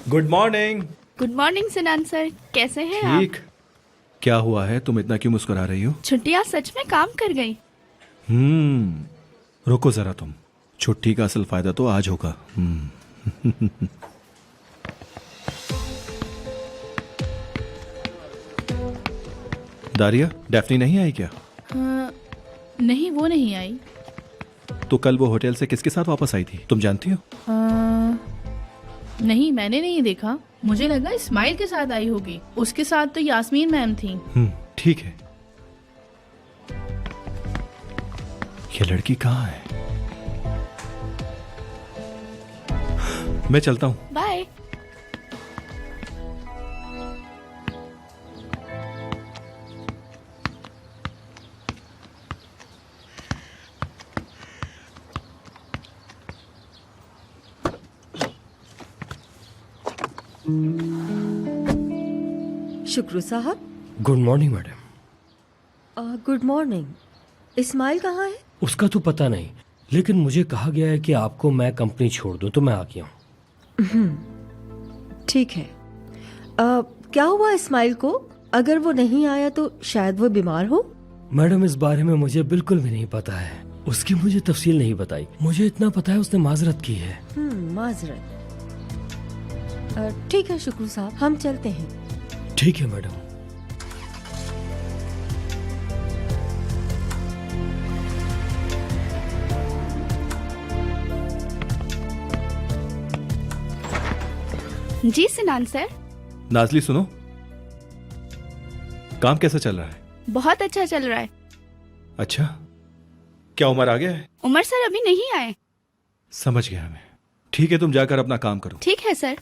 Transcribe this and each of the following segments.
Good morning. Good morning Sinan sir, कैसे हैं आप? ठीक। क्या हुआ है, तुम इतना क्यों मुस्कुरा रही हो? छुट्टियां सच में काम कर गई। रुको जरा, तुम छुट्टी का असल फायदा तो आज होगा। दारिया, डेफनी नहीं आई क्या? नहीं, वो नहीं आई। तो कल वो होटल से किसके साथ वापस आई थी, तुम जानती हो? नहीं, मैंने नहीं देखा। मुझे लगा इस्माइल के साथ आई होगी। उसके साथ तो यास्मीन मैम थी। ठीक है। ये लड़की कहाँ है? मैं चलता हूँ। Bye. Shukru Sahab. Good morning madam. Good morning. Ismail कहाँ है? उसका तो पता नहीं, लेकिन मुझे कहा गया है कि आपको मैं कंपनी छोड़ दूं, तो मैं आ गया हूँ। ठीक है। क्या हुआ इस्माइल को? अगर वो नहीं आया तो शायद वो बीमार हो। मैडम, इस बारे में मुझे बिल्कुल भी नहीं पता है। उसकी मुझे तफसील नहीं बताई। मुझे इतना पता है उसने माजरत की है। माजरत। ठीक है शुक्रू साहब, हम चलते हैं। ठीक है मैडम। जी सिनान सर। नाजली सुनो, काम कैसा चल रहा है? बहुत अच्छा चल रहा है। अच्छा, क्या उमर आ गया है? उमर सर अभी नहीं आए। समझ गया मैं। ठीक है, तुम जाकर अपना काम करो। ठीक है सर।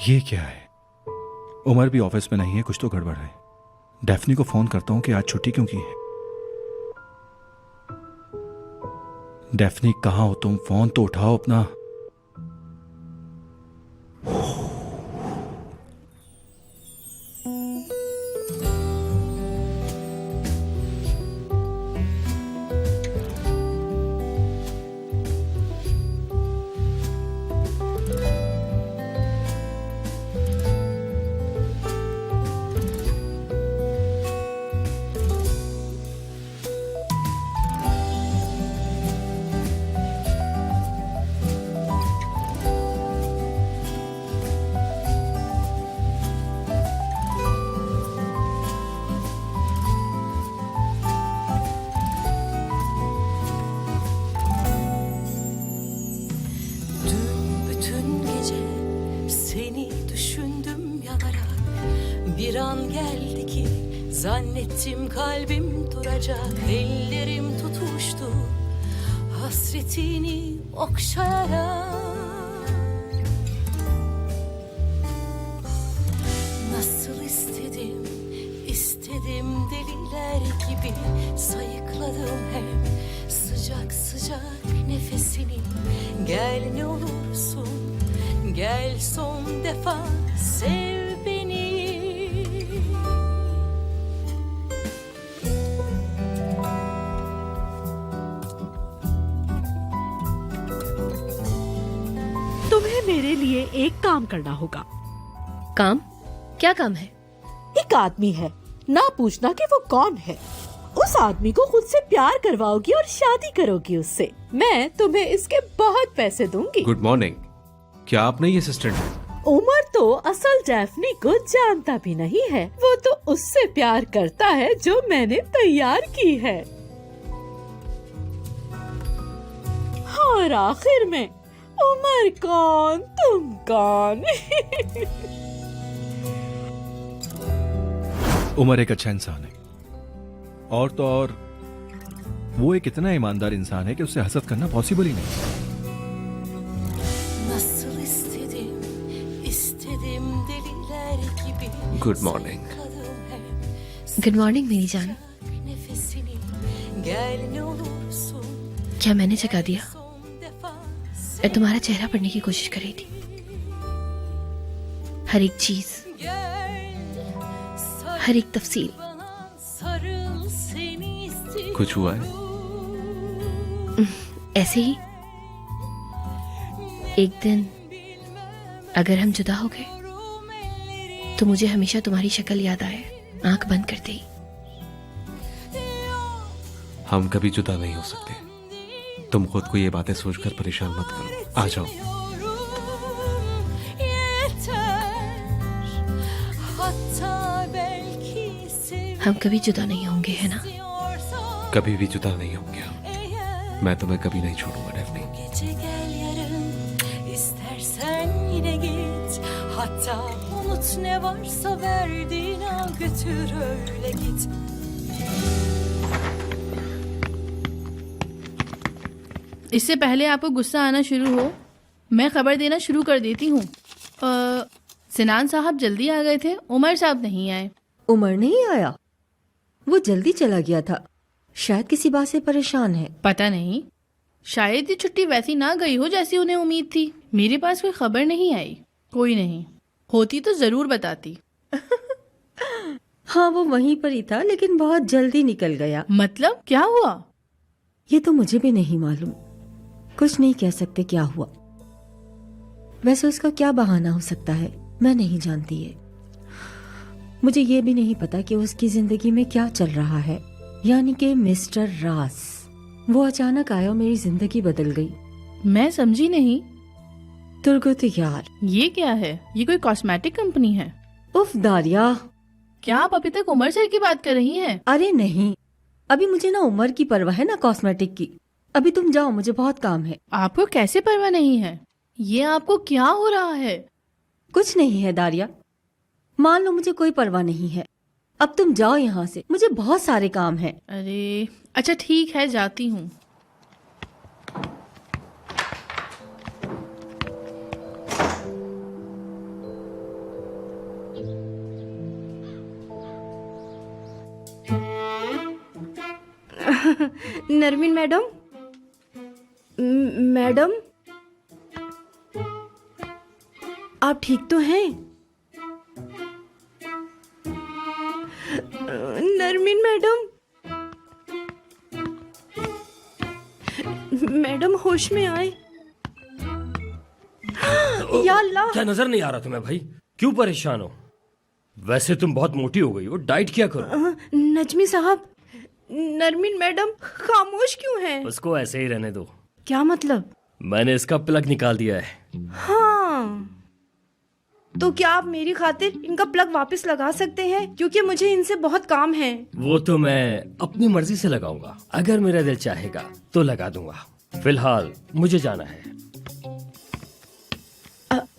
ये क्या है? उमर भी ऑफिस में नहीं है, कुछ तो गड़बड़ है। डेफनी को फोन करता हूं कि आज छुट्टी क्यों की है। डेफनी, कहां हो तुम? फोन तो उठाओ अपना। Bütün gece seni düşündüm yanarak. Bir an geldi ki zannettim kalbim duracak. Ellerim tutuştu hasretini okşayarak. Nasıl istedim, istedim deliler gibi. Sayıkladım hep sıcak sıcak nefesini. Gel ne olursun, gel son defa sev beni. तुम्हें मेरे लिए एक काम करना होगा। काम? क्या काम है? एक आदमी है, ना पूछना कि वो कौन है। उस आदमी को खुद से प्यार करवाओगी और शादी करोगी उससे। मैं तुम्हें इसके बहुत पैसे दूंगी। Good morning. क्या आप नहीं असिस्टेंट हैं? उमर तो असल डेफनी को जानता भी नहीं है। वो तो उससे प्यार करता है जो मैंने तैयार की है। और आखिर में उमर कौन, तुम कौन? उमर एक अच्छा इंसान है, और तो और वो एक इतना ईमानदार इंसान है कि उससे हसद करना पॉसिबल ही नहीं। Nasıl istedim, istedim deliler gibi. Good morning. Sayıkladım hep good morning मेरी जान। nefesini. Gel ne olursun, क्या मैंने जगा दिया? son defa मैं तुम्हारा चेहरा पढ़ने की कोशिश कर रही थी। हर एक चीज, gel. हर एक तफसील। Bana sarıl seni istiyorum. कुछ हुआ है? ऐसे ही एक दिन अगर हम जुदा हो गए तो मुझे हमेशा तुम्हारी शक्ल याद आए, आंख बंद करते ही। हम कभी जुदा नहीं हो सकते। तुम खुद को ये बातें सोचकर परेशान मत करो। आ जाओ। हम कभी जुदा नहीं होंगे, है ना? कभी भी जुदा नहीं होंगे हम। मैं तुम्हें कभी नहीं छोड़ूंगा Daphne. Gece gel yarın, istersen yine git. Hatta unut ne varsa verdiğin al götür öyle git. इससे पहले आपको गुस्सा आना शुरू हो, मैं खबर देना शुरू कर देती हूँ। सिनान साहब जल्दी आ गए थे, उमर साहब नहीं आए। उमर नहीं आया? वो जल्दी चला गया था, शायद किसी बात से परेशान है। पता नहीं, शायद ये छुट्टी वैसी ना गई हो जैसी उन्हें उम्मीद थी। मेरे पास कोई खबर नहीं आई। कोई नहीं, होती तो जरूर बताती। हाँ, वो वहीं पर ही था, लेकिन बहुत जल्दी निकल गया। मतलब क्या हुआ? ये तो मुझे भी नहीं मालूम, कुछ नहीं कह सकते क्या हुआ। वैसे उसका क्या बहाना हो सकता है, मैं नहीं जानती है। मुझे ये भी नहीं पता कि उसकी जिंदगी में क्या चल रहा है, यानी कि मिस्टर रास। वो अचानक आया और मेरी जिंदगी बदल गई। मैं समझी नहीं। तुर्गुत यार, ये क्या है? ये कोई कॉस्मेटिक कंपनी है? उफ दारिया, क्या आप अभी तक उमर सर की बात कर रही हैं? अरे नहीं, अभी मुझे ना उम्र की परवाह है ना कॉस्मेटिक की। अभी तुम जाओ, मुझे बहुत काम है। आपको कैसे परवाह नहीं है? ये आपको क्या हो रहा है? कुछ नहीं है दारिया, मान लो मुझे कोई परवाह नहीं है। अब तुम जाओ यहाँ से, मुझे बहुत सारे काम हैं। अरे अच्छा ठीक है, जाती हूँ। नरमीन मैडम, मैडम आप ठीक तो हैं? नरमीन मैडम, मैडम होश में आए। या अल्लाह, क्या नजर नहीं आ रहा तुम्हें भाई? क्यों परेशान हो? वैसे तुम बहुत मोटी हो गई हो, डाइट किया करो। नजमी साहब, नरमीन मैडम खामोश क्यों हैं? उसको ऐसे ही रहने दो। क्या मतलब? मैंने इसका प्लग निकाल दिया है। हाँ, तो क्या आप मेरी खातिर इनका प्लग वापस लगा सकते हैं? क्योंकि मुझे इनसे बहुत काम है। वो तो मैं अपनी मर्जी से लगाऊंगा, अगर मेरा दिल चाहेगा तो लगा दूंगा। फिलहाल मुझे जाना है।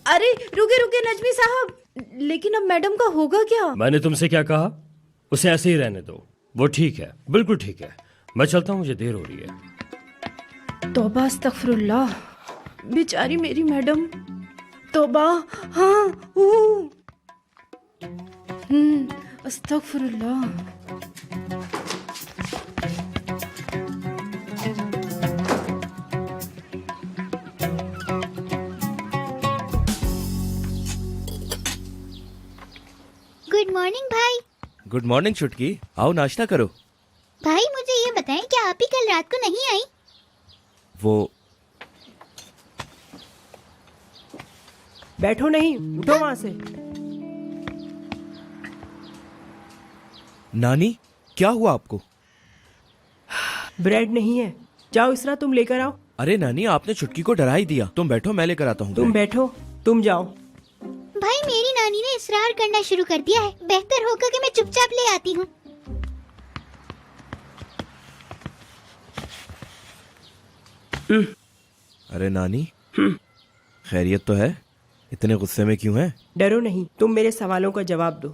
अरे रुके रुके नजमी साहब, लेकिन अब मैडम का होगा क्या? मैंने तुमसे क्या कहा? उसे ऐसे ही रहने दो, वो ठीक है, बिल्कुल ठीक है। मैं चलता हूँ, मुझे देर हो रही है। तौबा अस्तगफिरुल्लाह, बेचारी मेरी मैडम। तौबा, हाँ, अस्तगफिरुल्लाह। गुड मॉर्निंग भाई। गुड मॉर्निंग छुटकी, आओ नाश्ता करो। भाई मुझे ये बताएं, क्या आप ही कल रात को नहीं आई? वो बैठो नहीं, उठो वहां से। नानी, क्या हुआ आपको? ब्रेड नहीं है, जाओ इसरा तुम लेकर आओ। अरे नानी, आपने छुटकी को डरा ही दिया। तुम बैठो, मैं लेकर आता हूँ। तुम बैठो, तुम जाओ। भाई मेरी नानी ने इसरार करना शुरू कर दिया है, बेहतर होगा कि मैं चुपचाप ले आती हूँ। अरे नानी, खैरियत तो है? इतने गुस्से में क्यों है? डरो नहीं, तुम मेरे सवालों का जवाब दो।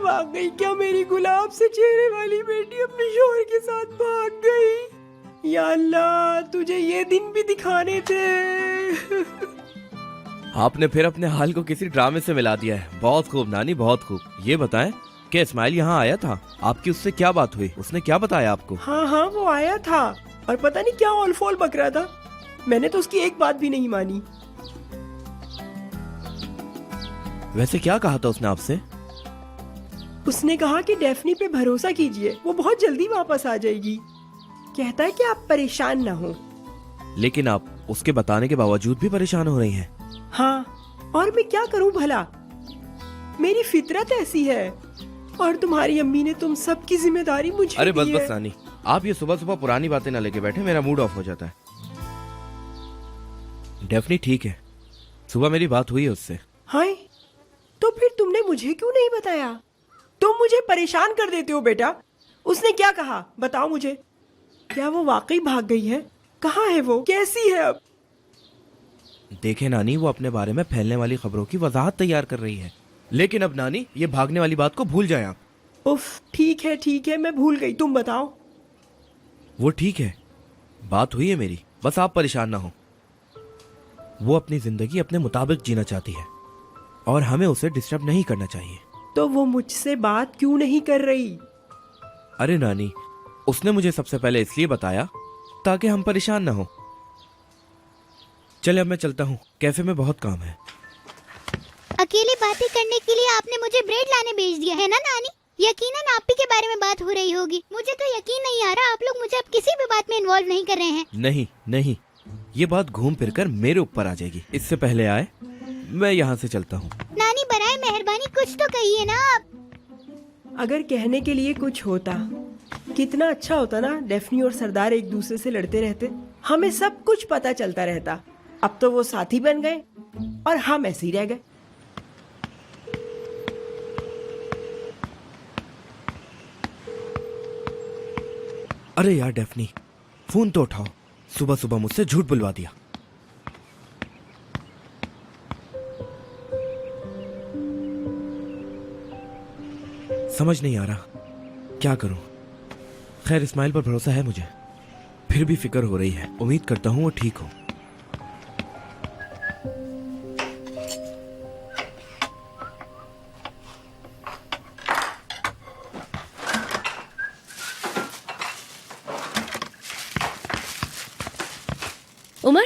वाकई क्या मेरी गुलाब से चेहरे वाली बेटी अपने शोहर के साथ भाग गई? या अल्लाह, तुझे ये दिन भी दिखाने थे। आपने फिर अपने हाल को किसी ड्रामे से मिला दिया है। बहुत खूब नानी, बहुत खूब। ये बताएं कि इस्माइल यहाँ आया था, आपकी उससे क्या बात हुई? उसने क्या बताया आपको? हाँ हाँ, वो आया था और पता नहीं क्या ऑलफॉल बक रहा था। मैंने तो उसकी एक बात भी नहीं मानी। वैसे क्या कहा था उसने आपसे? उसने कहा कि डेफनी पे भरोसा कीजिए, वो बहुत जल्दी वापस आ जाएगी। कहता है कि आप परेशान ना हो। लेकिन आप उसके बताने के बावजूद भी परेशान हो रही हैं। हाँ, और मैं क्या करूं भला, मेरी फितरत ऐसी है। और तुम्हारी अम्मी ने तुम सब की जिम्मेदारी मुझे अरे दी बस है। बस नानी, आप ये सुबह सुबह पुरानी बातें ना लेके बैठे, मेरा मूड ऑफ हो जाता है। डेफनी ठीक है, सुबह मेरी बात हुई है उससे। हाय, तो फिर तुमने मुझे क्यों नहीं बताया? तुम मुझे परेशान कर देते हो बेटा। उसने क्या कहा बताओ मुझे। क्या वो वाकई भाग गई है? कहाँ है वो? कैसी है अब? देखे नानी, वो अपने बारे में फैलने वाली खबरों की वजाहत तैयार कर रही है। लेकिन अब नानी, ये भागने वाली बात को भूल जाए आप। उफ, ठीक है, मैं भूल गई। तुम बताओ। वो ठीक है, बात हुई है मेरी, बस आप परेशान ना हो। वो अपनी जिंदगी अपने मुताबिक जीना चाहती है और हमें उसे डिस्टर्ब नहीं करना चाहिए। तो वो मुझसे बात क्यों नहीं कर रही? अरे नानी, उसने मुझे सबसे पहले इसलिए बताया ताकि हम परेशान ना हो। चले अब मैं चलता हूँ, कैफे में बहुत काम है। अकेले बातें करने के लिए आपने मुझे ब्रेड लाने भेज दिया है ना नानी? यकीनन आप ही के बारे में बात हो रही होगी। मुझे तो यकीन नहीं आ रहा आप लोग मुझे अब किसी भी बात में इन्वॉल्व नहीं कर रहे हैं। नहीं नहीं, ये बात घूम फिर कर मेरे ऊपर आ जाएगी। इससे पहले आए, मैं यहाँ से चलता हूँ। नानी बराए मेहरबानी कुछ तो कहिए ना आप। अगर कहने के लिए कुछ होता, कितना अच्छा होता ना। डेफनी और सरदार एक दूसरे से लड़ते रहते, हमें सब कुछ पता चलता रहता। अब तो वो साथी बन गए और हम ऐसे ही रह गए। अरे यार डेफनी, फोन तो उठाओ, सुबह सुबह मुझसे झूठ बुलवा दिया। समझ नहीं आ रहा क्या करूं। खैर, इस्माइल पर भरोसा है मुझे, फिर भी फिक्र हो रही है। उम्मीद करता हूं वो ठीक हो। उमर,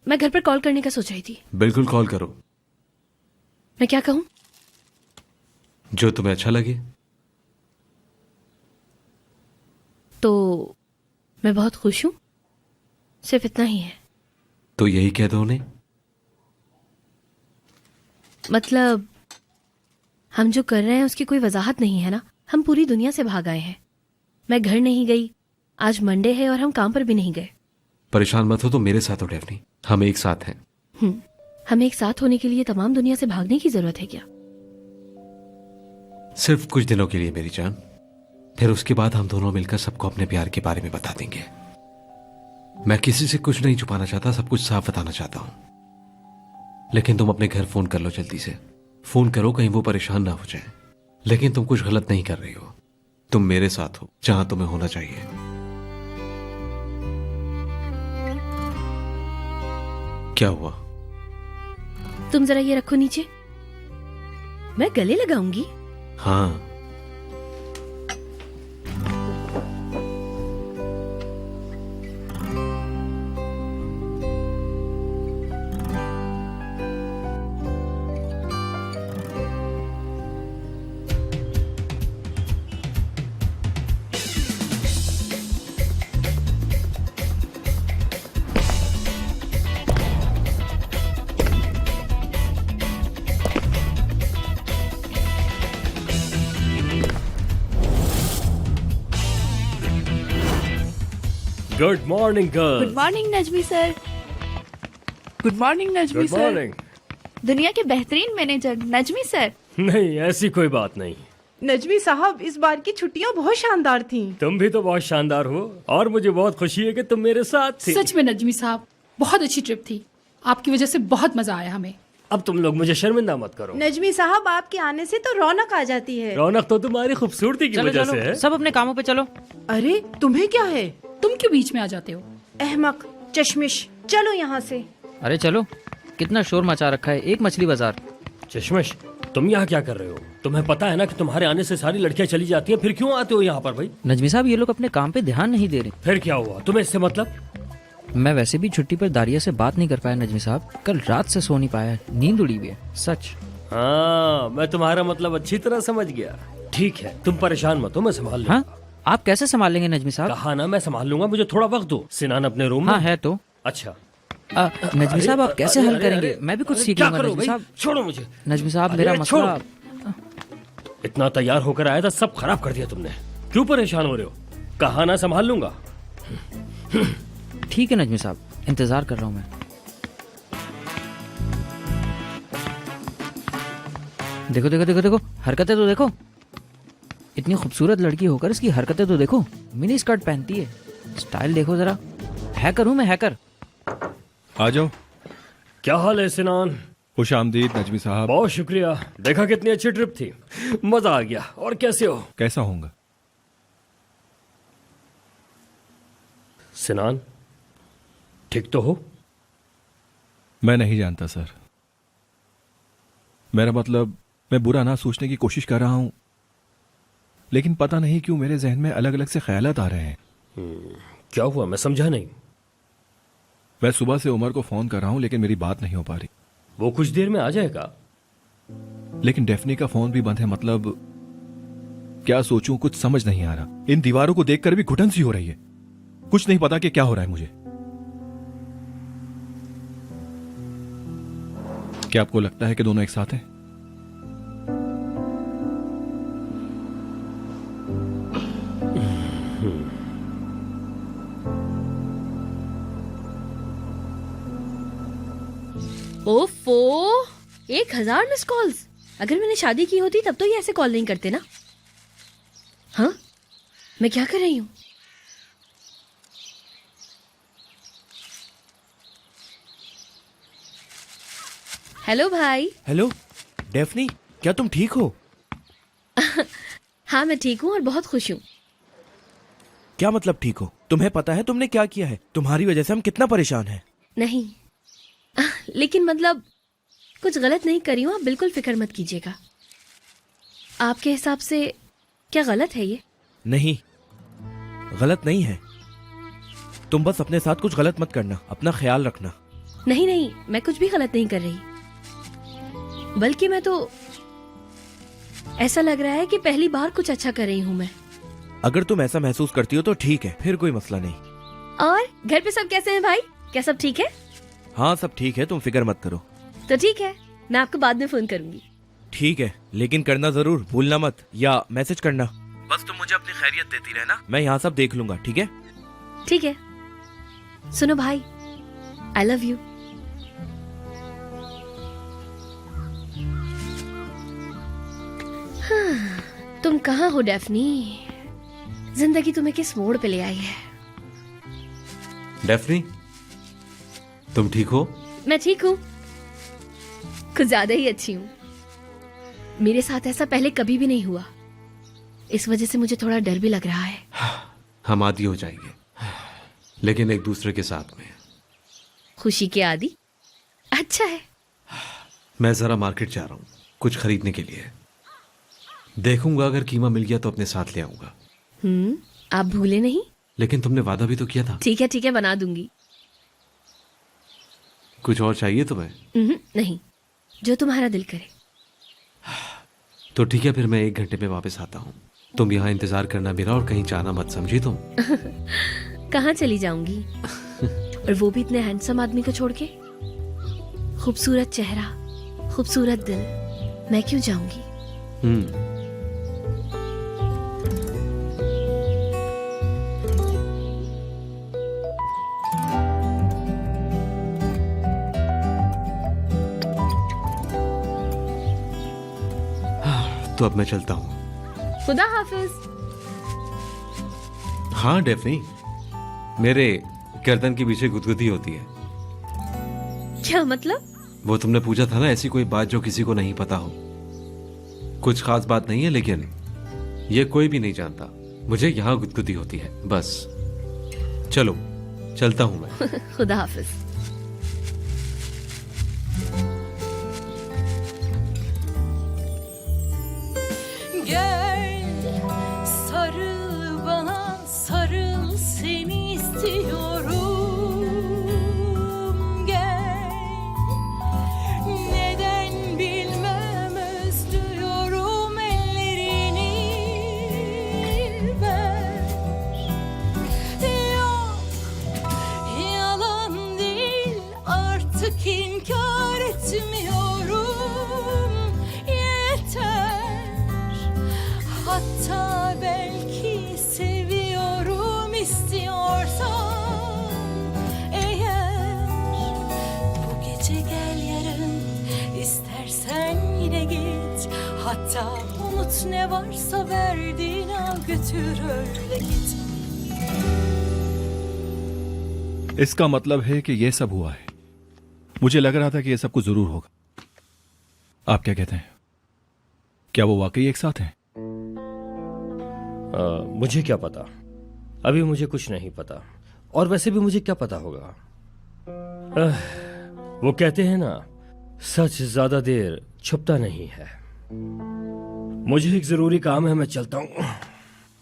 मैं घर पर कॉल करने का सोच रही थी। बिल्कुल कॉल करो, मैं क्या कहूँ? जो तुम्हें अच्छा लगे। तो मैं बहुत खुश हूँ, सिर्फ इतना ही है। तो यही कह दो उन्हें। मतलब हम जो कर रहे हैं उसकी कोई वजाहत नहीं है ना। हम पूरी दुनिया से भाग आए हैं। मैं घर नहीं गई, आज मंडे है और हम काम पर भी नहीं गए। परेशान मत हो, तो मेरे साथ हो डेफनी, हम एक साथ हैं। हमें एक साथ होने के लिए तमाम दुनिया से भागने की जरूरत है क्या? सिर्फ कुछ दिनों के लिए मेरी जान, फिर उसके बाद हम दोनों मिलकर सबको अपने प्यार के बारे में बता देंगे। मैं किसी से कुछ नहीं छुपाना चाहता, सब कुछ साफ बताना चाहता हूं। लेकिन तुम अपने घर फोन कर लो, जल्दी से फोन करो, कहीं वो परेशान ना हो जाए। लेकिन तुम कुछ गलत नहीं कर रही हो, तुम मेरे साथ हो जहां तुम्हें होना चाहिए। क्या हुआ? तुम जरा ये रखो नीचे, मैं गले लगाऊंगी। हाँ, good morning girl. Good morning Najmi sir. Good morning Najmi good morning. दुनिया के बेहतरीन मैनेजर नजमी सर। नहीं, ऐसी कोई बात नहीं। नजमी साहब, इस बार की छुट्टियां बहुत शानदार थीं। तुम भी तो बहुत शानदार हो और मुझे बहुत खुशी है कि तुम मेरे साथ थी। सच में नजमी साहब, बहुत अच्छी ट्रिप थी। आपकी वजह से बहुत मजा आया हमें। अब तुम लोग मुझे शर्मिंदा मत करो। नजमी साहब, आपके आने से तो रौनक आ जाती है। रौनक तो तुम्हारी खूबसूरती की वजह से है। सब अपने कामों पे चलो। अरे तुम्हें क्या है? तुम क्यों बीच में आ जाते हो? अहमक, चश्मिश, चलो यहाँ से। अरे चलो, कितना शोर मचा रखा है, एक मछली बाजार। चश्मिश, तुम यहाँ क्या कर रहे हो? तुम्हें पता है ना कि तुम्हारे आने से सारी लड़कियाँ चली जाती हैं, फिर क्यों आते हो यहाँ पर भाई? नजमी साहब, ये लोग अपने काम पे ध्यान नहीं दे रहे। फिर क्या हुआ? तुम्हें इससे मतलब? मैं वैसे भी छुट्टी पर दारिया से बात नहीं कर पाया नजमी साहब। कल रात से सो नहीं पाया, नींद उड़ी हुई है सच। हाँ, मैं तुम्हारा मतलब अच्छी तरह समझ गया। ठीक है, तुम परेशान मत हो, मैं संभाल लूंगा। हाँ, आप कैसे संभाल लेंगे नजमी साहब? कहा ना मैं संभाल लूंगा, मुझे थोड़ा वक्त दो। सिनान अपने रूम में हाँ है तो। अच्छा नजमी साहब आप कैसे हल करेंगे? मैं भी कुछ सीख क्या लूंगा करो नजमी भाई? साहब। छोड़ो मुझे। नजमी साहब अरे मेरा छोड़ो। मसला। इतना तैयार होकर आया था, सब खराब कर दिया तुमने। क्यों परेशान हो रहे हो? कहा ना संभाल लूंगा। ठीक है नजमी साहब, इंतजार कर रहा हूँ मैं। देखो देखो देखो देखो, हरकतें तो देखो। इतनी खूबसूरत लड़की होकर इसकी हरकतें तो देखो। मिनी स्कर्ट पहनती है, स्टाइल देखो जरा। हैकर हूँ मैं, हैकर। आ जाओ। क्या हाल है सिनान? खुश आमदीद नजमी साहब। बहुत शुक्रिया। देखा कितनी अच्छी ट्रिप थी, मजा आ गया। और कैसे हो? कैसा होऊंगा? सिनान ठीक तो हो? मैं नहीं जानता सर। मेरा मतलब, मैं बुरा ना सोचने की कोशिश कर रहा हूं, लेकिन पता नहीं क्यों मेरे जहन में अलग अलग से ख्यालात आ रहे हैं। क्या हुआ? मैं समझा नहीं। मैं सुबह से उमर को फोन कर रहा हूं, लेकिन मेरी बात नहीं हो पा रही। वो कुछ देर में आ जाएगा। लेकिन डेफनी का फोन भी बंद है। मतलब क्या सोचूं, कुछ समझ नहीं आ रहा। इन दीवारों को देखकर भी घुटन सी हो रही है। कुछ नहीं पता कि क्या हो रहा है मुझे। क्या आपको लगता है कि दोनों एक साथ हैं? ओफो, 1000 मिस कॉल्स। अगर मैंने शादी की होती तब तो ये ऐसे कॉल नहीं करते ना। हाँ, मैं क्या कर रही हूँ? हेलो भाई। हेलो डेफनी, क्या तुम ठीक हो? हाँ मैं ठीक हूँ और बहुत खुश हूँ। क्या मतलब ठीक हो? तुम्हें पता है तुमने क्या किया है? तुम्हारी वजह से हम कितना परेशान हैं। नहीं, लेकिन मतलब कुछ गलत नहीं करी हूँ, आप बिल्कुल फिक्र मत कीजिएगा। आपके हिसाब से क्या गलत है ये? नहीं, गलत नहीं है। तुम बस अपने साथ कुछ गलत मत करना, अपना ख्याल रखना। नहीं नहीं, मैं कुछ भी गलत नहीं कर रही, बल्कि मैं तो ऐसा लग रहा है कि पहली बार कुछ अच्छा कर रही हूँ मैं। अगर तुम ऐसा महसूस करती हो तो ठीक है, फिर कोई मसला नहीं। और घर पे सब कैसे हैं भाई? क्या सब ठीक है? हाँ सब ठीक है, तुम फिक्र मत करो। तो ठीक है, मैं आपको बाद में फोन करूंगी। ठीक है, लेकिन करना जरूर, भूलना मत, या मैसेज करना। बस तुम मुझे अपनी खैरियत देती रहना, मैं यहाँ सब देख लूंगा। ठीक है? ठीक है। सुनो भाई, आई लव यू। तुम कहाँ हो डेफनी? जिंदगी तुम्हें किस मोड़ पे ले आई है? डेफनी, तुम ठीक हो? मैं ठीक हूँ, कुछ ज्यादा ही अच्छी हूँ। मेरे साथ ऐसा पहले कभी भी नहीं हुआ, इस वजह से मुझे थोड़ा डर भी लग रहा है। हम आदी हो जाएंगे, लेकिन एक दूसरे के साथ में। खुशी के आदी? अच्छा है। मैं जरा मार्केट जा रहा हूँ कुछ खरीदने के लिए। देखूंगा, अगर कीमा मिल गया तो अपने साथ ले आऊंगा। आप भूले नहीं? लेकिन तुमने वादा भी तो किया था। ठीक है, बना दूंगी। कुछ और चाहिए तुम्हें? नहीं, जो तुम्हारा दिल करे। तो ठीक है, फिर मैं 1 घंटे में वापस आता हूँ। तुम यहाँ इंतजार करना मेरा, और कहीं जाना मत, समझी तुम? कहाँ चली जाऊंगी? और वो भी इतने हैंडसम आदमी को छोड़ के। खूबसूरत चेहरा, खूबसूरत दिल, मैं क्यों जाऊंगी? तो अब मैं चलता हूँ। खुदा हाफिज। हाँ डेफनी, मेरे गर्दन के पीछे गुदगुदी होती है। क्या मतलब? वो तुमने पूछा था ना, ऐसी कोई बात जो किसी को नहीं पता हो। कुछ खास बात नहीं है, लेकिन ये कोई भी नहीं जानता। मुझे यहाँ गुदगुदी होती है बस। चलो चलता हूँ मैं। खुदा हाफिज। Gel sarıl bana, sarıl, seni istiyorum. Gel, neden bilmem, özlüyorum ellerini. Ben Hatta unut ne varsa verdiğin al götür öyle git. इसका मतलब है कि यह सब हुआ है। मुझे लग रहा था कि यह सब कुछ जरूर होगा। आप क्या कहते हैं? क्या वो वाकई एक साथ हैं? मुझे क्या पता, अभी मुझे कुछ नहीं पता, और वैसे भी मुझे क्या पता होगा। वो कहते हैं ना, सच ज्यादा देर छुपता नहीं है। मुझे एक जरूरी काम है, मैं चलता हूं,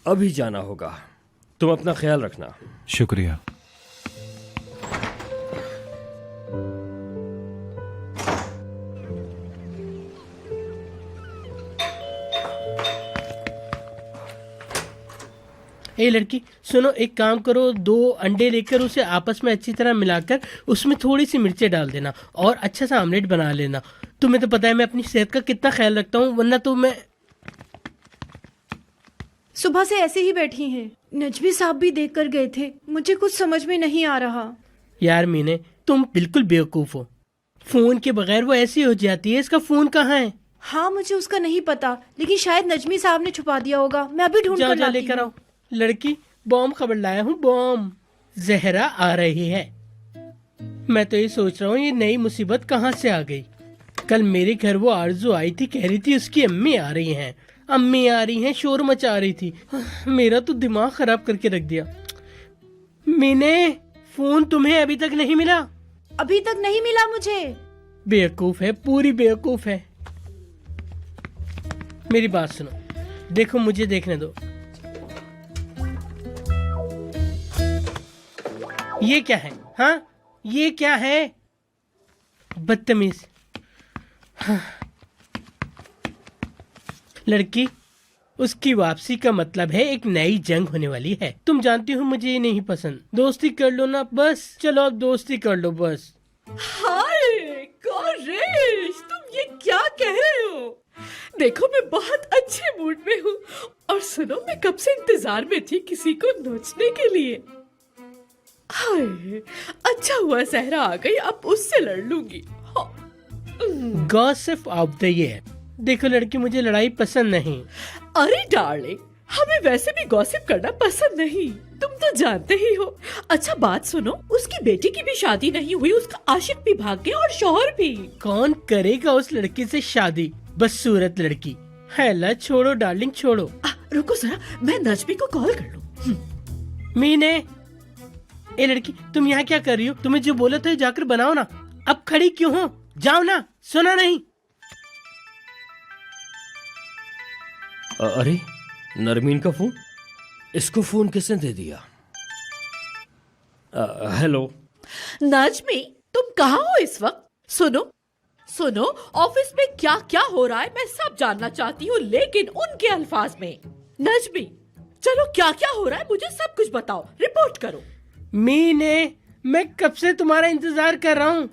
अभी जाना होगा। तुम अपना ख्याल रखना। शुक्रिया। ए लड़की सुनो, एक काम करो, 2 अंडे लेकर उसे आपस में अच्छी तरह मिलाकर उसमें थोड़ी सी मिर्चें डाल देना और अच्छा सा ऑमलेट बना लेना। तुम्हें तो पता है मैं अपनी सेहत का कितना ख्याल रखता हूँ, वरना तो मैं सुबह से ऐसे ही बैठी हैं। नजमी साहब भी देख कर गए थे, मुझे कुछ समझ में नहीं आ रहा। यार मीने, तुम बिल्कुल बेवकूफ हो। फोन के बगैर वो ऐसी हो जाती है। इसका फोन कहाँ है? हाँ मुझे उसका नहीं पता, लेकिन शायद नजमी साहब ने छुपा दिया होगा। मैं अभी ढूंढ कर लाती लेकर आओ। लड़की, बॉम्ब खबर लाया हूँ, बॉम्ब। जहरा आ रही है। मैं तो ये सोच रहा हूँ ये नई मुसीबत कहाँ से आ गई। कल मेरे घर वो आरजू आई थी, कह रही थी उसकी अम्मी आ रही हैं, अम्मी आ रही हैं, शोर मचा रही थी। मेरा तो दिमाग खराब करके रख दिया। मैंने फोन तुम्हें अभी तक नहीं मिला? अभी तक नहीं मिला मुझे। बेवकूफ है, पूरी बेवकूफ है। मेरी बात सुनो, देखो मुझे देखने दो। ये क्या है? हाँ ये क्या है? बदतमीज। हाँ। लड़की, उसकी वापसी का मतलब है एक नई जंग होने वाली है। तुम जानती हो मुझे ये नहीं पसंद। दोस्ती कर लो ना बस। चलो अब दोस्ती कर लो बस। हाय कोरेश, तुम ये क्या कह रहे हो? देखो मैं बहुत अच्छे मूड में हूँ, और सुनो मैं कब से इंतजार में थी किसी को नोचने के लिए। हाय अच्छा हुआ सहरा आ गई, अब उससे लड़ लूंगी। Gossip of the year. देखो लड़की, मुझे लड़ाई पसंद नहीं। अरे डार्लिंग, हमें वैसे भी गॉसिप करना पसंद नहीं, तुम तो जानते ही हो। अच्छा बात सुनो, उसकी बेटी की भी शादी नहीं हुई, उसका आशिक भी भाग गया और शौहर भी। कौन करेगा उस लड़की से शादी? बदसूरत लड़की। हैला छोड़ो डार्लिंग, छोड़ो। रुको जरा, मैं नजमी को कॉल कर लूं। मीने, ए लड़की, तुम यहाँ क्या कर रही हो? तुम्हें जो बोला था जाकर बनाओ ना। अब खड़ी क्यों हो? जाओ ना, सुना नहीं? अरे नरमीन का फोन, इसको फोन किसने दे दिया? हेलो नजमी, तुम कहाँ हो इस वक्त? सुनो, ऑफिस में क्या क्या हो रहा है मैं सब जानना चाहती हूँ, लेकिन उनके अल्फाज में। नजमी, चलो क्या क्या हो रहा है मुझे सब कुछ बताओ, रिपोर्ट करो। मीने, मैं कब से तुम्हारा इंतजार कर रहा हूँ,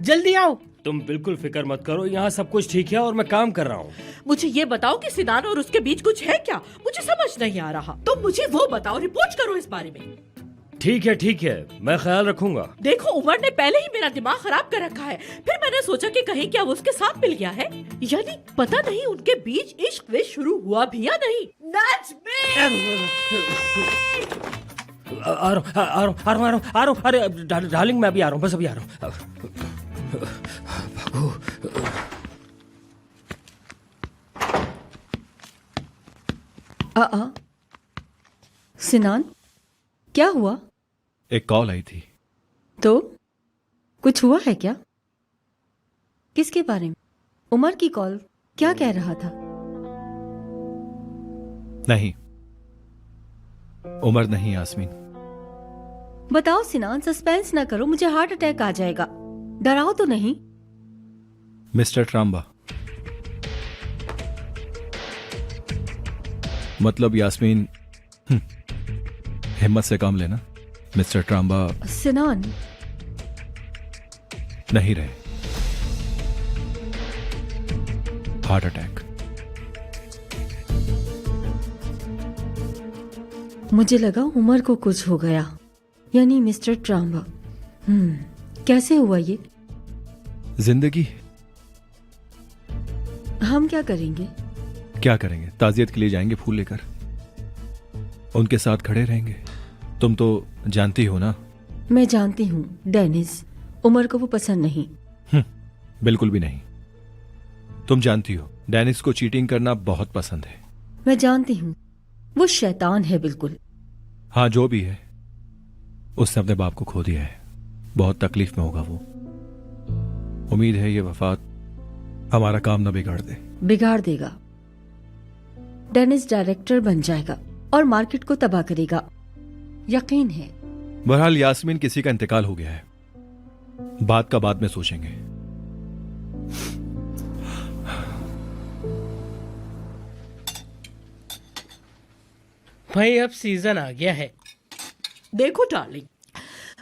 जल्दी आओ। तुम बिल्कुल फिक्र मत करो, यहाँ सब कुछ ठीक है और मैं काम कर रहा हूँ। मुझे ये बताओ कि सिनान और उसके बीच कुछ है क्या? मुझे समझ नहीं आ रहा, तुम मुझे वो बताओ, रिपोर्ट करो इस बारे में। ठीक है, मैं ख्याल रखूंगा। देखो उमर ने पहले ही मेरा दिमाग खराब कर रखा है, फिर मैंने सोचा कि कहीं क्या वो उसके साथ मिल गया है, यानी पता नहीं उनके बीच इश्क विश्क शुरू हुआ भी या नहीं। आ रहा हूँ। अरे डार्लिंग, मैं अभी आ रहा हूँ, बस अभी आ रहा हूँ। सिनान, क्या हुआ? एक कॉल आई थी। तो कुछ हुआ है क्या? किसके बारे में? उमर की कॉल? क्या कह रहा था? नहीं, उमर नहीं, यास्मीन। बताओ सिनान, सस्पेंस ना करो, मुझे हार्ट अटैक आ जाएगा। डराओ तो नहीं। मिस्टर ट्राम्बा। मतलब यास्मीन, हिम्मत से काम लेना। मिस्टर ट्राम्बा सिनान नहीं रहे। Heart attack. मुझे लगा उमर को कुछ हो गया, यानी मिस्टर ट्राम्बा। कैसे हुआ ये? जिंदगी। हम क्या करेंगे? क्या करेंगे? ताजियत के लिए जाएंगे फूल लेकर, उनके साथ खड़े रहेंगे। तुम तो जानती हो ना। मैं जानती हूँ डेनिस, उमर को वो पसंद नहीं। बिल्कुल भी नहीं। तुम जानती हो डेनिस को चीटिंग करना बहुत पसंद है। मैं जानती हूँ, वो शैतान है बिल्कुल। हाँ, जो भी है, उसने अपने बाप को खो दिया है। बहुत तकलीफ में होगा वो। उम्मीद है ये वफात हमारा काम न बिगाड़ दे। बिगाड़ देगा। डेनिस डायरेक्टर बन जाएगा और मार्केट को तबाह करेगा, यकीन है। बहरहाल यास्मीन किसी का इंतकाल हो गया है, बात का बाद में सोचेंगे। भाई अब सीजन आ गया है। देखो डार्लिंग,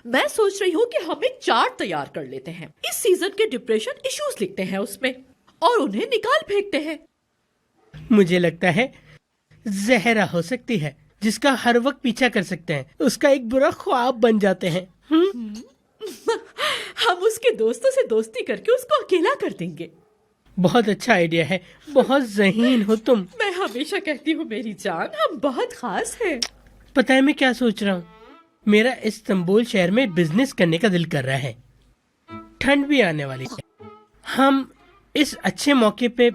मैं सोच रही हूँ कि हम एक चार्ट तैयार कर लेते हैं। इस सीजन के डिप्रेशन इश्यूज लिखते हैं उसमें और उन्हें निकाल फेंकते हैं। मुझे लगता है जहरा हो सकती है, जिसका हर वक्त पीछा कर सकते हैं। उसका एक बुरा ख्वाब बन जाते हैं। हम उसके दोस्तों से दोस्ती करके उसको अकेला कर देंगे। बहुत अच्छा आइडिया है, बहुत ज़हीन हो तुम। मैं हमेशा कहती हूँ मेरी जान, हम बहुत खास हैं। पता है मैं क्या सोच रहा हूँ? मेरा इस्तांबुल शहर में बिजनेस करने का दिल कर रहा है। ठंड भी आने वाली है। हम इस अच्छे मौके पे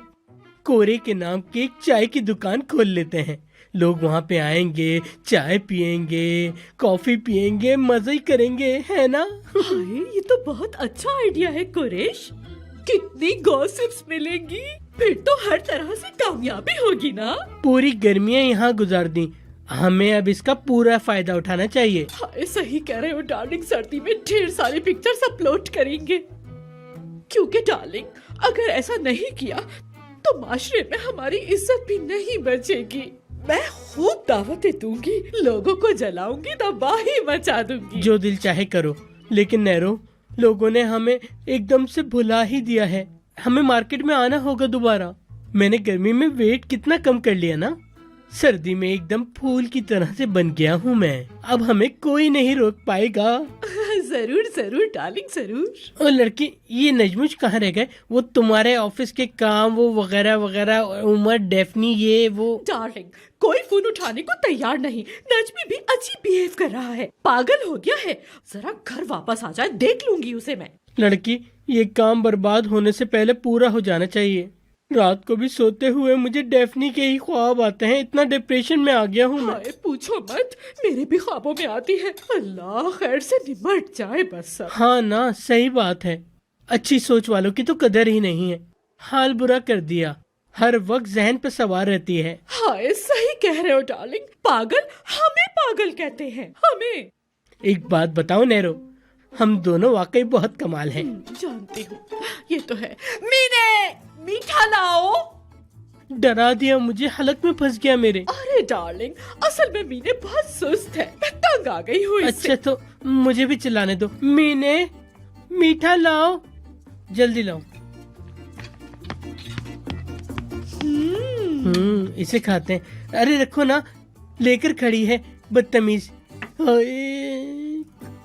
कोरे के नाम की एक चाय की दुकान खोल लेते हैं। लोग वहाँ पे आएंगे, चाय पिएंगे, कॉफी पिएंगे, मजे ही करेंगे, है ना? ये तो बहुत अच्छा आइडिया है कुरैश। कितनी गॉसिप्स मिलेंगी, फिर तो हर तरह से कामयाबी होगी ना। पूरी गर्मियाँ यहाँ गुजार दी, हमें अब इसका पूरा फायदा उठाना चाहिए। हाय, सही कह रहे हो डार्लिंग। सर्दी में ढेर सारी पिक्चर्स अपलोड करेंगे, क्योंकि डार्लिंग अगर ऐसा नहीं किया तो माशरे में हमारी इज्जत भी नहीं बचेगी। मैं खूब दावतें दूंगी, लोगों को जलाऊंगी, तबाही मचा दूंगी। जो दिल चाहे करो, लेकिन नैरो, लोगों ने हमें एकदम से भुला ही दिया है। हमें मार्केट में आना होगा दोबारा। मैंने गर्मी में वेट कितना कम कर लिया ना। सर्दी में एकदम फूल की तरह से बन गया हूँ मैं। अब हमें कोई नहीं रोक पाएगा। जरूर जरूर डार्लिंग, जरूर। और लड़की, ये नजमुश कहाँ रह गए? वो तुम्हारे ऑफिस के काम, वो वगैरह वगैरह, उमर, डेफनी, ये वो। डार्लिंग, कोई फोन उठाने को तैयार नहीं। नजमी भी अच्छी बिहेव कर रहा है, पागल हो गया है। जरा घर वापस आ जाए, देख लूंगी उसे मैं। लड़की, ये काम बर्बाद होने से पहले पूरा हो जाना चाहिए। रात को भी सोते हुए मुझे डेफनी के ही ख्वाब आते हैं। इतना डिप्रेशन में आ गया हूँ मैं। पूछो मत, मेरे भी ख्वाबों में आती है। अल्लाह खैर से निमट जाए बस सब। हाँ ना, सही बात है। अच्छी सोच वालों की तो कदर ही नहीं है। हाल बुरा कर दिया, हर वक्त जहन पे सवार रहती है। हाय, सही कह रहे हो डार्लिंग। पागल हमें पागल कहते हैं, हमें। एक बात बताओ नैरो, हम दोनों वाकई बहुत कमाल हैं। जानती हूँ, ये तो है। मीने, मीठा लाओ। डरा दिया मुझे, हलक में फंस गया मेरे। अरे डार्लिंग, असल में मीने बहुत सुस्त है, मैं तंग आ गई हूँ इससे। अच्छा तो मुझे भी चिल्लाने दो। मीने, मीठा लाओ, जल्दी लाओ। इसे खाते हैं। अरे रखो ना, लेकर खड़ी है बदतमीज।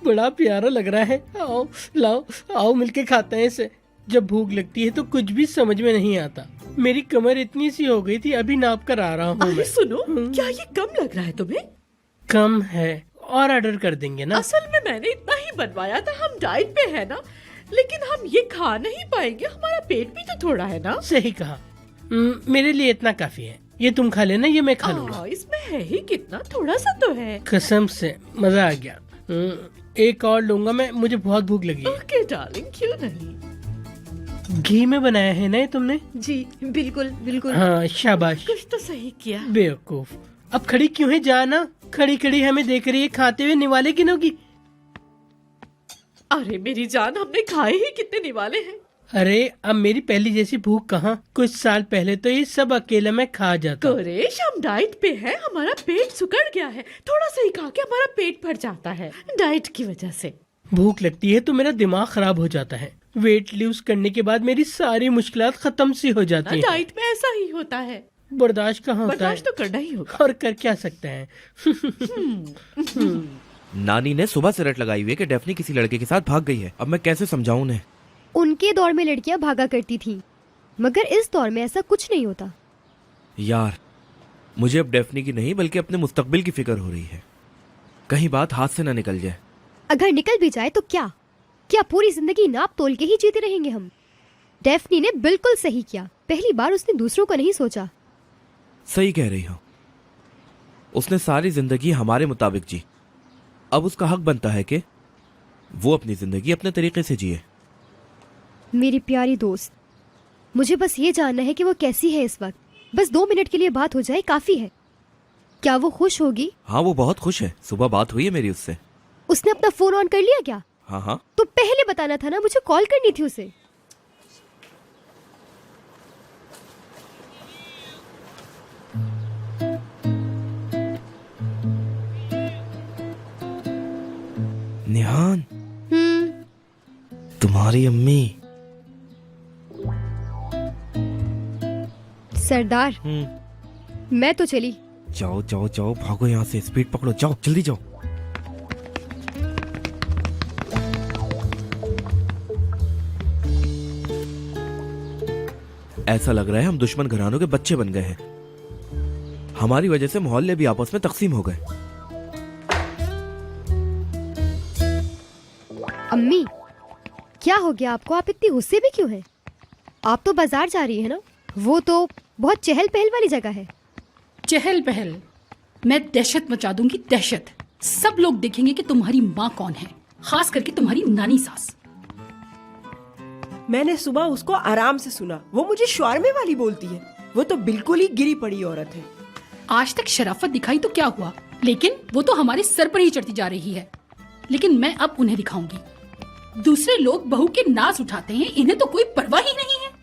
बड़ा प्यारा लग रहा है। आओ लाओ, आओ मिलके खाते हैं इसे। जब भूख लगती है तो कुछ भी समझ में नहीं आता। मेरी कमर इतनी सी हो गई थी, अभी नाप कर आ रहा हूँ मैं। सुनो, क्या ये कम लग रहा है तुम्हें? कम है, और ऑर्डर कर देंगे ना। असल में मैंने इतना ही बनवाया था। हम डाइट पे है ना, लेकिन हम ये खा नहीं पाएंगे। हमारा पेट भी तो थोड़ा है ना। सही कहा। मेरे लिए इतना काफी है। ये तुम खा लेना, ये मैं खा लूंगा। इसमें है ही कितना, थोड़ा सा तो है। कसम से मजा आ गया। एक और लूंगा मैं, मुझे बहुत भूख लगी है। ओके डार्लिंग, क्यों नहीं। घी में बनाया है ना ये तुमने? जी बिल्कुल बिल्कुल। हाँ, शाबाश। कुछ तो सही किया। बेवकूफ। अब खड़ी क्यों है? जाना। खड़ी खड़ी हमें देख रही है, खाते हुए निवाले गिनोगी? अरे मेरी जान, हमने खाए ही कितने निवाले हैं। अरे अब मेरी पहली जैसी भूख कहाँ। कुछ साल पहले तो ये सब अकेला मैं खा जाता। कुरैश, हम डाइट पे हैं, हमारा पेट सुकड़ गया है। थोड़ा सा ही खा के हमारा पेट भर जाता है डाइट की वजह से। भूख लगती है तो मेरा दिमाग खराब हो जाता है। वेट लूज करने के बाद मेरी सारी मुश्किलात खत्म सी हो जाती हैं। डाइट में ऐसा ही होता है। बर्दाश्त कहाँ होता है? बर्दाश्त तो करना ही होगा। और कर क्या सकते हैं। नानी ने सुबह से रट लगाई हुई है कि डेफनी किसी लड़के के साथ भाग गई है। अब मैं कैसे समझाऊं उन्हें? उनके दौर में लड़कियां भागा करती थी, मगर इस दौर में ऐसा कुछ नहीं होता। यार, मुझे अब डेफनी की नहीं बल्कि अपने मुस्तकबिल की फिक्र हो रही है। कहीं बात हाथ से ना निकल जाए। अगर निकल भी जाए तो क्या? क्या पूरी जिंदगी नाप तोल के ही जीते रहेंगे हम? डेफनी ने बिल्कुल सही किया, पहली बार उसने दूसरों को नहीं सोचा। सही कह रही हो, उसने सारी जिंदगी हमारे मुताबिक जी। अब उसका हक बनता है कि वो अपनी जिंदगी अपने तरीके से जिए। मेरी प्यारी दोस्त, मुझे बस ये जानना है कि वो कैसी है इस वक्त। बस 2 मिनट के लिए बात हो जाए काफी है। क्या वो खुश होगी? हाँ, वो बहुत खुश है। सुबह बात हुई है मेरी उससे। उसने अपना फोन ऑन कर लिया क्या? हाँ हाँ। तो पहले बताना था ना, मुझे कॉल करनी थी उसे। निहान, तुम्हारी अम्मी। सरदार, मैं तो चली। जाओ जाओ जाओ, भागो यहाँ से, स्पीड पकड़ो, जाओ जल्दी जाओ। ऐसा लग रहा है हम दुश्मन घरानों के बच्चे बन गए हैं। हमारी वजह से मोहल्ले भी आपस में तकसीम हो गए। अम्मी, क्या हो गया आपको? आप इतनी गुस्से में क्यों हैं? आप तो बाजार जा रही है ना? वो तो बहुत चहल पहल वाली जगह है। चहल पहल? मैं दहशत मचा दूंगी, दहशत। सब लोग देखेंगे कि तुम्हारी माँ कौन है, खास करके तुम्हारी नानी सास। मैंने सुबह उसको आराम से सुना, वो मुझे शौर्मे वाली बोलती है। वो तो बिल्कुल ही गिरी पड़ी औरत है। आज तक शराफत दिखाई तो क्या हुआ, लेकिन वो तो हमारे सर पर ही चढ़ती जा रही है। लेकिन मैं अब उन्हें दिखाऊंगी। दूसरे लोग बहू के नाज उठाते हैं, इन्हें तो कोई परवाह ही नहीं है।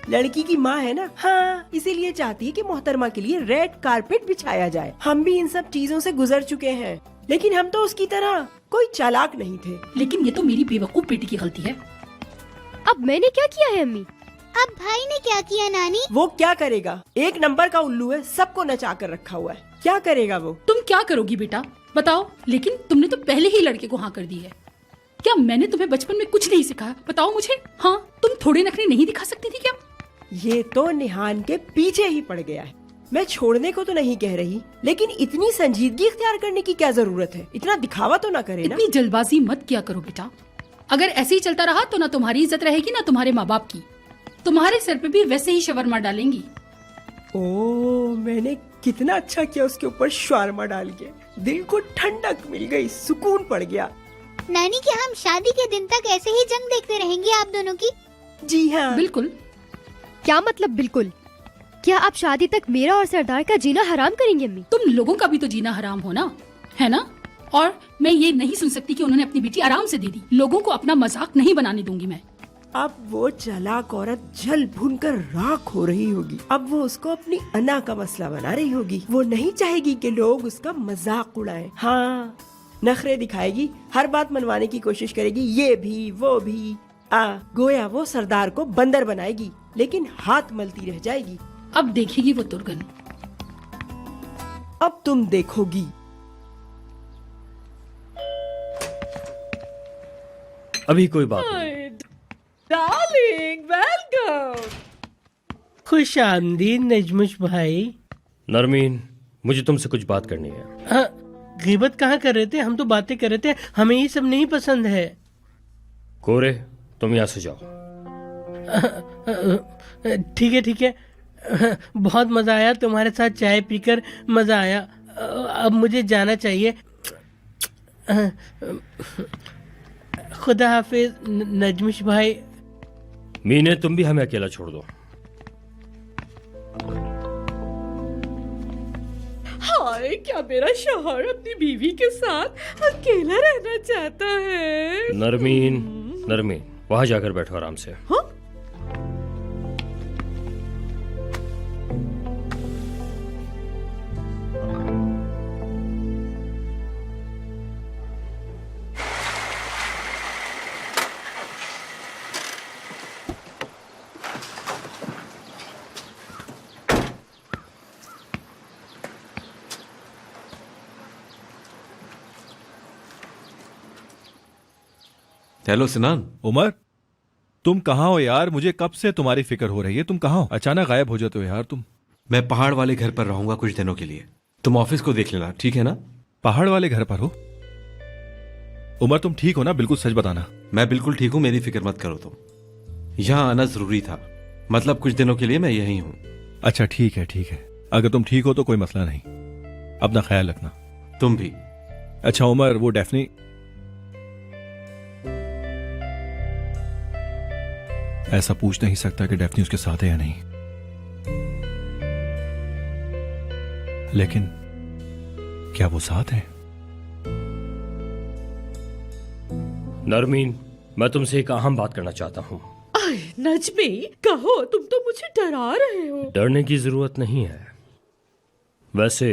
लड़की की माँ है ना, हाँ, इसीलिए चाहती है कि मोहतरमा के लिए रेड कारपेट बिछाया जाए। हम भी इन सब चीजों से गुजर चुके हैं, लेकिन हम तो उसकी तरह कोई चालाक नहीं थे। लेकिन ये तो मेरी बेवकूफ बेटी की गलती है। अब मैंने क्या किया है अम्मी? अब भाई ने क्या किया नानी? वो क्या करेगा, 1 नंबर का उल्लू है, सबको नचा कर रखा हुआ है। क्या करेगा वो? तुम क्या करोगी बेटा, बताओ। लेकिन तुमने तो पहले ही लड़के को हाँ कर दी है। क्या मैंने तुम्हें बचपन में कुछ नहीं सिखाया? बताओ मुझे। हाँ, तुम थोड़े नखरे नहीं दिखा सकती थी क्या? ये तो निहान के पीछे ही पड़ गया है। मैं छोड़ने को तो नहीं कह रही, लेकिन इतनी संजीदगी इख्तियार करने की क्या जरूरत है? इतना दिखावा तो ना करे ना। इतनी जल्दबाजी मत किया करो बेटा। अगर ऐसे ही चलता रहा तो ना तुम्हारी इज्जत रहेगी ना तुम्हारे माँ बाप की। तुम्हारे सर पे भी वैसे ही शवरमा डालेंगी। ओ, मैंने कितना अच्छा किया उसके ऊपर शवरमा डाल के। दिल को ठंडक मिल गई, सुकून पड़ गया। नानी, क्या हम शादी के दिन तक ऐसे ही जंग देखते रहेंगे आप दोनों की? जी हाँ, बिल्कुल। क्या मतलब बिल्कुल? क्या आप शादी तक मेरा और सरदार का जीना हराम करेंगे अम्मी? तुम लोगों का भी तो जीना हराम हो ना, है ना? और मैं ये नहीं सुन सकती कि उन्होंने अपनी बेटी आराम से दे दी। लोगों को अपना मजाक नहीं बनाने दूंगी मैं। अब वो चालाक औरत जल भूनकर राख हो रही होगी। अब वो उसको अपनी अना का मसला बना रही होगी। वो नहीं चाहेगी कि लोग उसका मजाक उड़ाएं। हाँ, नखरे दिखाएगी, हर बात मनवाने की कोशिश करेगी, ये भी वो भी। गोया वो सरदार को बंदर बनाएगी, लेकिन हाथ मलती रह जाएगी। अब देखेगी वो तुर्गन। अब तुम देखोगी। अभी कोई बात नहीं। Darling, welcome. खुश आमदीद नजमुश भाई। नरमीन, मुझे तुमसे कुछ बात करनी है। हाँ, गीबत कहाँ कर रहे थे? हम तो बातें कर रहे थे, हमें ये सब नहीं पसंद है। कोरे, तुम यहाँ से जाओ। ठीक है ठीक है। बहुत मजा आया तुम्हारे साथ चाय पीकर, मजा आया। अब मुझे जाना चाहिए। खुदा हाफिज नजमुश भाई। मीने, तुम भी हमें अकेला छोड़ दो। हाय, क्या मेरा शौहर अपनी बीवी के साथ अकेला रहना चाहता है? नरमीन, नरमीन, वहां जाकर बैठो आराम से। हाँ? हेलो सिनान। उमर, तुम कहाँ हो यार? मुझे कब से तुम्हारी फिक्र हो रही है। तुम कहाँ हो? अचानक गायब हो जाते हो यार तुम। मैं पहाड़ वाले घर पर रहूंगा कुछ दिनों के लिए। तुम ऑफिस को देख लेना, ठीक है ना? पहाड़ वाले घर पर हो? उमर तुम ठीक हो ना? बिल्कुल सच बताना। मैं बिल्कुल ठीक हूं, मेरी फिक्र मत करो तुम। यहां आना जरूरी था, मतलब कुछ दिनों के लिए मैं यहीं हूं। अच्छा ठीक है ठीक है, अगर तुम ठीक हो तो कोई मसला नहीं। अपना ख्याल रखना। तुम भी। अच्छा उमर, वो डेफनी ऐसा पूछ नहीं सकता कि डेफनी उसके साथ है या नहीं, लेकिन क्या वो साथ है? नरमीन, मैं तुमसे एक अहम बात करना चाहता हूँ। नजमी, कहो, तुम तो मुझे डरा रहे हो। डरने की जरूरत नहीं है। वैसे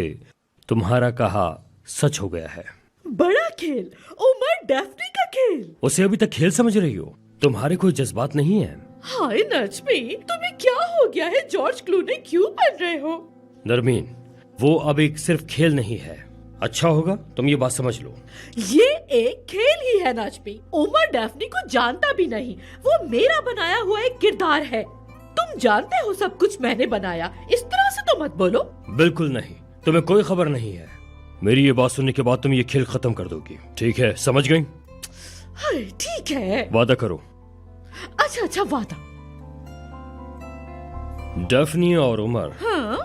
तुम्हारा कहा सच हो गया है। बड़ा खेल, उमर डेफनी का खेल। उसे अभी तक खेल समझ रही हो? तुम्हारे कोई जज्बात नहीं है? हाय नजमी, तुम्हें क्या हो गया है? जॉर्ज क्लूनी क्यों बन रहे हो? नरमीन, वो अब एक सिर्फ खेल नहीं है। अच्छा होगा तुम ये बात समझ लो। ये एक खेल ही है नजमी। उमर डेफनी को जानता भी नहीं, वो मेरा बनाया हुआ एक किरदार है। तुम जानते हो सब कुछ मैंने बनाया, इस तरह से तो मत बोलो। बिल्कुल नहीं, तुम्हें कोई खबर नहीं है। मेरी ये बात सुनने के बाद तुम ये खेल खत्म कर दोगी, ठीक है? समझ गई? हाय, ठीक है। वादा करो। अच्छा अच्छा, वादा। डेफनी और उमर। हाँ?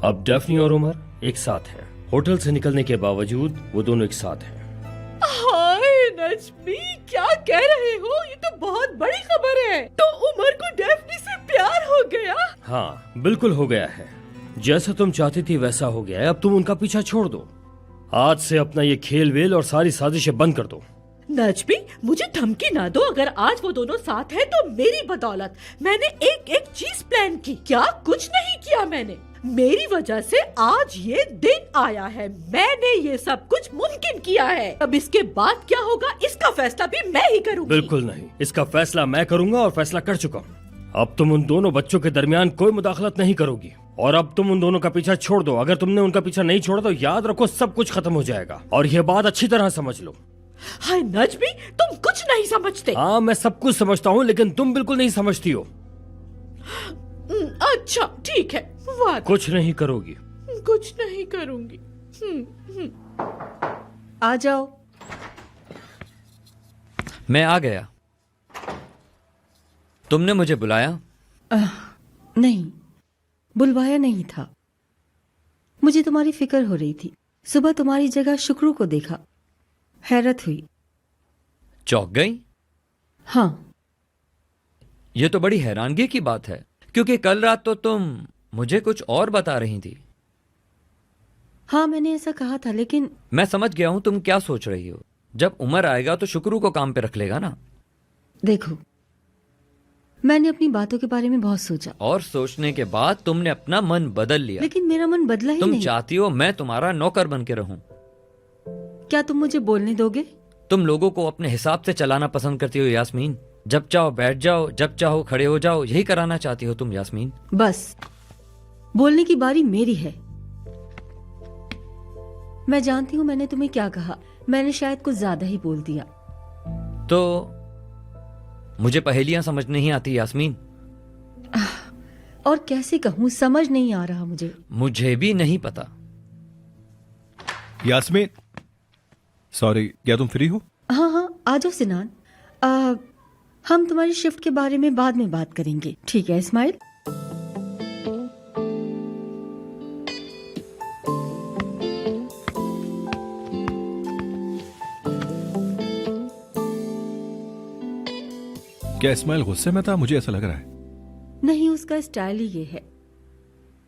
अब डेफनी और उमर एक साथ हैं। होटल से निकलने के बावजूद वो दोनों एक साथ हैं। हाय नजमी, क्या कह रहे हो? ये तो बहुत बड़ी खबर है। तो उमर को डेफनी से प्यार हो गया? हाँ, बिल्कुल हो गया है। जैसा तुम चाहती थी वैसा हो गया है। अब तुम उनका पीछा छोड़ दो। आज से अपना ये खेल वेल और सारी साजिशें बंद कर दो। नजमी, मुझे धमकी ना दो। अगर आज वो दोनों साथ हैं तो मेरी बदौलत। मैंने एक एक चीज प्लान की। क्या कुछ नहीं किया मैंने? मेरी वजह से आज ये दिन आया है। मैंने ये सब कुछ मुमकिन किया है। अब इसके बाद क्या होगा इसका फैसला भी मैं ही करूंगी। बिल्कुल नहीं, इसका फैसला मैं करूंगा और फैसला कर चुका हूँ। अब तुम उन दोनों बच्चों के दरमियान कोई मुदाखलत नहीं करोगी और अब तुम उन दोनों का पीछा छोड़ दो। अगर तुमने उनका पीछा नहीं छोड़ा तो याद रखो सब कुछ खत्म हो जाएगा। और यह बात अच्छी तरह समझ लो। हाय नजमी, तुम कुछ नहीं समझते। हाँ, मैं सब कुछ समझता हूँ, लेकिन तुम बिल्कुल नहीं समझती हो। अच्छा ठीक है, वादा। कुछ नहीं करोगी? कुछ नहीं करूंगी। आ जाओ। मैं आ गया। तुमने मुझे बुलाया? नहीं, बुलवाया नहीं था। मुझे तुम्हारी फिक्र हो रही थी। सुबह तुम्हारी जगह शुक्रू को देखा, हैरत हुई। चौंक गई? हाँ। यह तो बड़ी हैरानगी की बात है, क्योंकि कल रात तो तुम मुझे कुछ और बता रही थी। हाँ, मैंने ऐसा कहा था, लेकिन मैं समझ गया हूं तुम क्या सोच रही हो। जब उमर आएगा तो शुक्रू को काम पे रख लेगा ना। देखो, मैंने अपनी बातों के बारे में बहुत सोचा और सोचने के बाद तुमने अपना मन बदल लिया। लेकिन मेरा मन बदला ही तुम नहीं। चाहती हो मैं तुम्हारा नौकर बन के रहूं। क्या तुम मुझे बोलने दोगे? तुम लोगों को अपने हिसाब से चलाना पसंद करती हो यास्मीन। जब चाहो बैठ जाओ, जब चाहो खड़े हो जाओ, यही कराना चाहती हो तुम यास्मीन। बस बोलने की बारी मेरी है। मैं जानती हूं मैंने तुम्हें क्या कहा। मैंने शायद कुछ ज्यादा ही बोल दिया। तो मुझे पहेलियां समझ नहीं आती यास्मीन। और कैसे कहूं, समझ नहीं आ रहा मुझे। मुझे भी नहीं पता। यास्मीन, सॉरी, क्या तुम फ्री हो? हाँ हाँ, आ जाओ सिनान। हम तुम्हारी शिफ्ट के बारे में बाद में बात करेंगे, ठीक है इस्माइल? क्या इस्माइल गुस्से में था? मुझे ऐसा लग रहा है। नहीं, उसका स्टाइल ही ये है,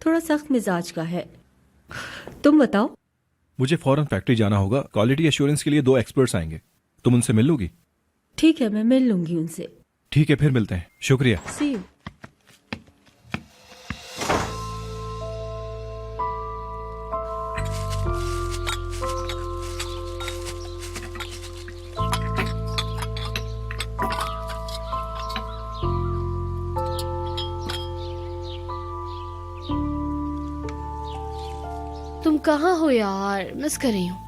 थोड़ा सख्त मिजाज का है। तुम बताओ। मुझे फौरन फैक्ट्री जाना होगा। क्वालिटी एश्योरेंस के लिए 2 एक्सपर्ट्स आएंगे। तुम उनसे मिल लोगी? ठीक है, मैं मिल लूंगी उनसे। ठीक है, फिर मिलते हैं। शुक्रिया। See you. तुम कहाँ हो यार? मिस कर रही हूँ।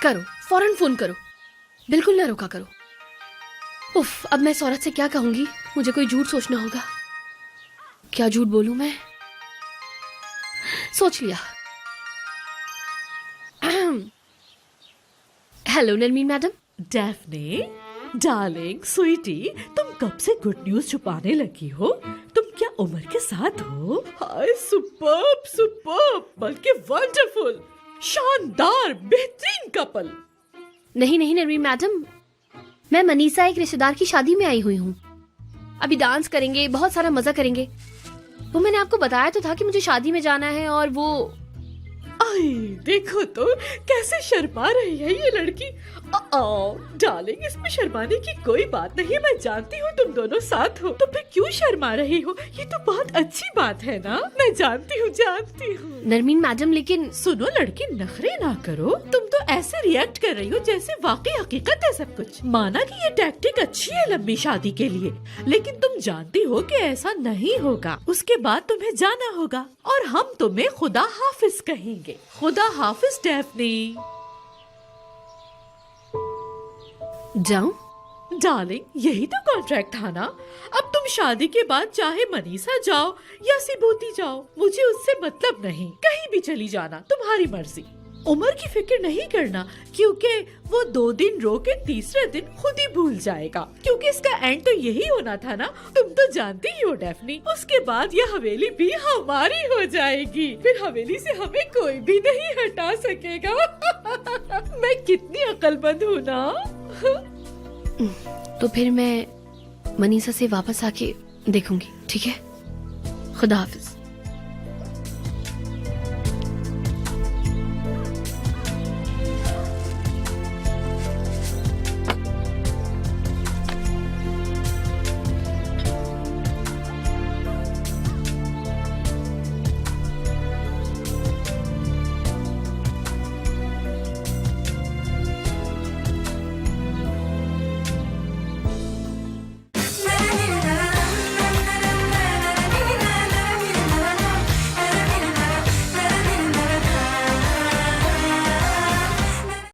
करो, फौरन फोन करो, बिल्कुल ना रोका करो। उफ, अब मैं इस औरत से क्या कहूंगी? मुझे कोई झूठ सोचना होगा। क्या झूठ बोलूं मैं? सोच लिया। Hello Narmeen madam. Daphne, darling, sweetie, तुम कब से गुड न्यूज छुपाने लगी हो? तुम क्या उमर के साथ हो? हाय, सुपर्ब सुपर्ब, बल्कि वंडरफुल, शानदार, बेहतरीन कपल। नहीं नहीं नरमीन मैडम, मैं मनीषा एक रिश्तेदार की शादी में आई हुई हूँ। अभी डांस करेंगे, बहुत सारा मजा करेंगे। वो मैंने आपको बताया तो था कि मुझे शादी में जाना है और वो। आई, देखो तो कैसे शर्मा रही है ये लड़की। डार्लिंग, इसमें शर्माने की कोई बात नहीं है। मैं जानती हूँ तुम दोनों साथ हो, तो फिर क्यों शर्मा रही हो? ये तो बहुत अच्छी बात है ना। मैं जानती हूँ। नरमीन मैडम, लेकिन सुनो लड़की, नखरे ना करो। तुम तो ऐसे रिएक्ट कर रही हो जैसे वाकई हकीकत है सब कुछ। माना कि ये टैक्टिक अच्छी है लंबी शादी के लिए, लेकिन तुम जानती हो कि ऐसा नहीं होगा। उसके बाद तुम्हें जाना होगा और हम तुम्हें खुदा हाफिज कहेंगे। खुदा हाफिज डैफ्नी। जाऊं? डार्लिंग, यही तो कॉन्ट्रैक्ट था ना। अब तुम शादी के बाद चाहे मनीषा जाओ या सिबूती जाओ, मुझे उससे मतलब नहीं। कहीं भी चली जाना, तुम्हारी मर्जी। उमर की फिक्र नहीं करना, क्योंकि वो 2 दिन रो के तीसरे दिन खुद ही भूल जाएगा। क्योंकि इसका एंड तो यही होना था ना। तुम तो जानती ही हो डैफ्नी, उसके बाद यह हवेली भी हमारी हो जाएगी। फिर हवेली से हमें कोई भी नहीं हटा सकेगा। मैं कितनी अक्लमंद हूँ ना। तो फिर मैं मनीषा से वापस आके देखूंगी, ठीक है? खुदा हाफिज।